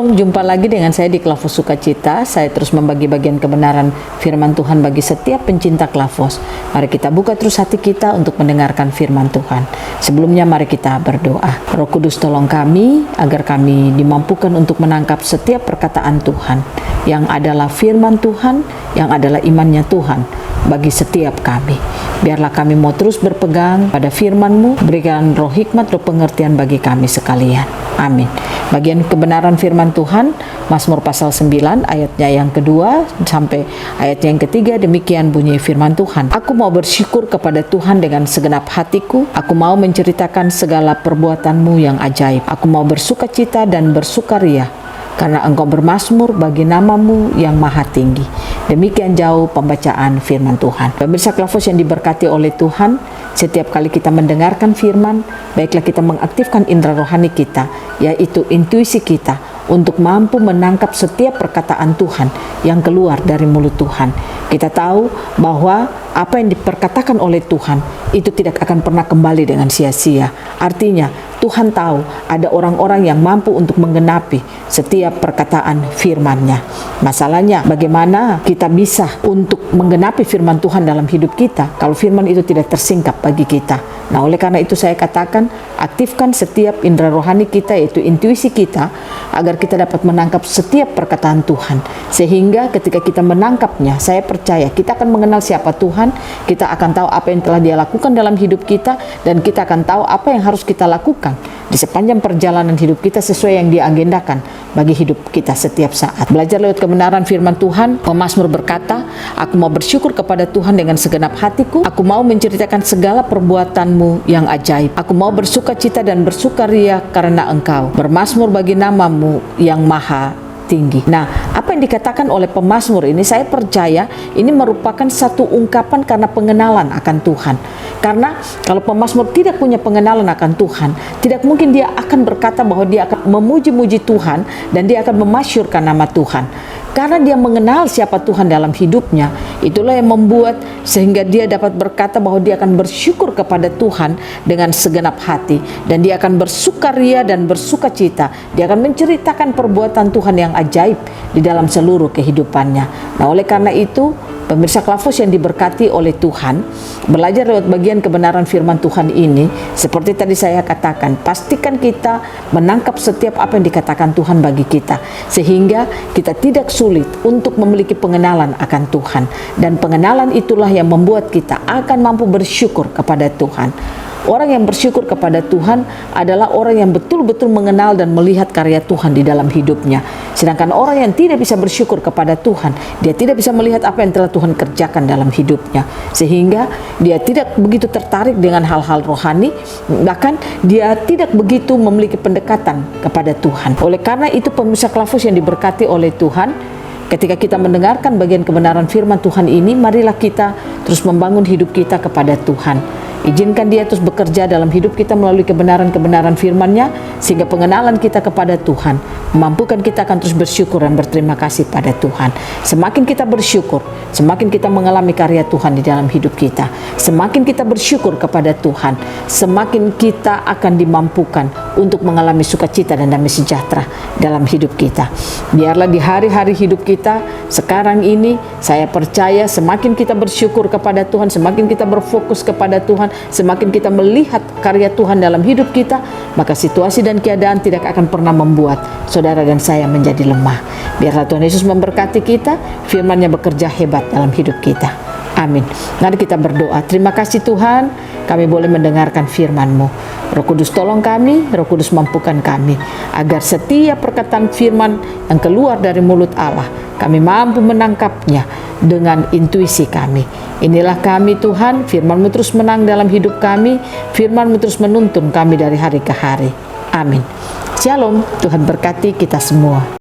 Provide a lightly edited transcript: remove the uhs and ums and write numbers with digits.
Shalom, jumpa lagi dengan saya di Klavos Sukacita. Saya terus membagi bagian kebenaran firman Tuhan bagi setiap pencinta Klavos. Mari kita buka terus hati kita untuk mendengarkan firman Tuhan. Sebelumnya mari kita berdoa. Roh Kudus tolong kami agar kami dimampukan untuk menangkap setiap perkataan Tuhan yang adalah firman Tuhan, yang adalah imannya Tuhan bagi setiap kami. Biarlah kami mau terus berpegang pada firman-Mu, berikan roh hikmat, roh pengertian bagi kami sekalian. Amin. Bagian kebenaran firman Tuhan, Mazmur pasal 9 ayatnya yang kedua sampai ayatnya yang ketiga, demikian bunyi firman Tuhan. Aku mau bersyukur kepada Tuhan dengan segenap hatiku, aku mau menceritakan segala perbuatan-Mu yang ajaib. Aku mau bersukacita dan bersukaria karena Engkau bermazmur bagi nama-Mu yang maha tinggi. Demikian jauh pembacaan firman Tuhan. Pemirsa Klavos yang diberkati oleh Tuhan, setiap kali kita mendengarkan firman, baiklah kita mengaktifkan indera rohani kita, yaitu intuisi kita, untuk mampu menangkap setiap perkataan Tuhan yang keluar dari mulut Tuhan. Kita tahu bahwa apa yang diperkatakan oleh Tuhan itu tidak akan pernah kembali dengan sia-sia. Artinya Tuhan tahu ada orang-orang yang mampu untuk menggenapi setiap perkataan firman-Nya. Masalahnya bagaimana kita bisa untuk menggenapi firman Tuhan dalam hidup kita kalau firman itu tidak tersingkap bagi kita. Nah, oleh karena itu saya katakan, aktifkan setiap indera rohani kita, yaitu intuisi kita, agar kita dapat menangkap setiap perkataan Tuhan. Sehingga ketika kita menangkapnya, saya percaya kita akan mengenal siapa Tuhan, kita akan tahu apa yang telah Dia lakukan dalam hidup kita, dan kita akan tahu apa yang harus kita lakukan di sepanjang perjalanan hidup kita sesuai yang Dia agendakan bagi hidup kita setiap saat. Belajar lewat kebenaran firman Tuhan, pemazmur berkata, aku mau bersyukur kepada Tuhan dengan segenap hatiku, aku mau menceritakan segala perbuatan-Mu yang ajaib. Aku mau bersukacita dan bersukaria karena Engkau bermazmur bagi nama-Mu yang maha tinggi. Nah, apa yang dikatakan oleh pemazmur ini, saya percaya ini merupakan satu ungkapan karena pengenalan akan Tuhan. Karena kalau pemazmur tidak punya pengenalan akan Tuhan, tidak mungkin dia akan berkata bahwa dia akan memuji-muji Tuhan dan dia akan memasyurkan nama Tuhan. Karena dia mengenal siapa Tuhan dalam hidupnya, itulah yang membuat sehingga dia dapat berkata bahwa dia akan bersyukur kepada Tuhan dengan segenap hati, dan dia akan bersukaria dan bersukacita. Dia akan menceritakan perbuatan Tuhan yang ajaib di dalam seluruh kehidupannya. Nah, oleh karena itu, pemirsa Klavos yang diberkati oleh Tuhan, belajar lewat bagian kebenaran firman Tuhan ini, seperti tadi saya katakan, pastikan kita menangkap setiap apa yang dikatakan Tuhan bagi kita, sehingga kita tidak sulit untuk memiliki pengenalan akan Tuhan. Dan pengenalan itulah yang membuat kita akan mampu bersyukur kepada Tuhan. Orang yang bersyukur kepada Tuhan adalah orang yang betul-betul mengenal dan melihat karya Tuhan di dalam hidupnya. Sedangkan orang yang tidak bisa bersyukur kepada Tuhan, dia tidak bisa melihat apa yang telah Tuhan kerjakan dalam hidupnya. Sehingga dia tidak begitu tertarik dengan hal-hal rohani, bahkan dia tidak begitu memiliki pendekatan kepada Tuhan. Oleh karena itu, pemirsa Klavos yang diberkati oleh Tuhan, ketika kita mendengarkan bagian kebenaran firman Tuhan ini, marilah kita terus membangun hidup kita kepada Tuhan. Izinkan Dia terus bekerja dalam hidup kita melalui kebenaran-kebenaran firman-Nya, sehingga pengenalan kita kepada Tuhan memampukan kita akan terus bersyukur dan berterima kasih pada Tuhan. Semakin kita bersyukur, semakin kita mengalami karya Tuhan di dalam hidup kita. Semakin kita bersyukur kepada Tuhan, semakin kita akan dimampukan untuk mengalami sukacita dan damai sejahtera dalam hidup kita. Biarlah di hari-hari hidup kita sekarang ini, saya percaya semakin kita bersyukur kepada Tuhan, semakin kita berfokus kepada Tuhan, semakin kita melihat karya Tuhan dalam hidup kita, maka situasi dan keadaan tidak akan pernah membuat saudara dan saya menjadi lemah. Biarlah Tuhan Yesus memberkati kita, firman-Nya bekerja hebat dalam hidup kita. Amin. Mari kita berdoa. Terima kasih Tuhan, kami boleh mendengarkan firman-Mu. Roh Kudus tolong kami, Roh Kudus mampukan kami, agar setiap perkataan firman yang keluar dari mulut Allah, kami mampu menangkapnya dengan intuisi kami. Inilah kami Tuhan, firman-Mu terus menang dalam hidup kami, firman-Mu terus menuntun kami dari hari ke hari. Amin. Shalom, Tuhan berkati kita semua.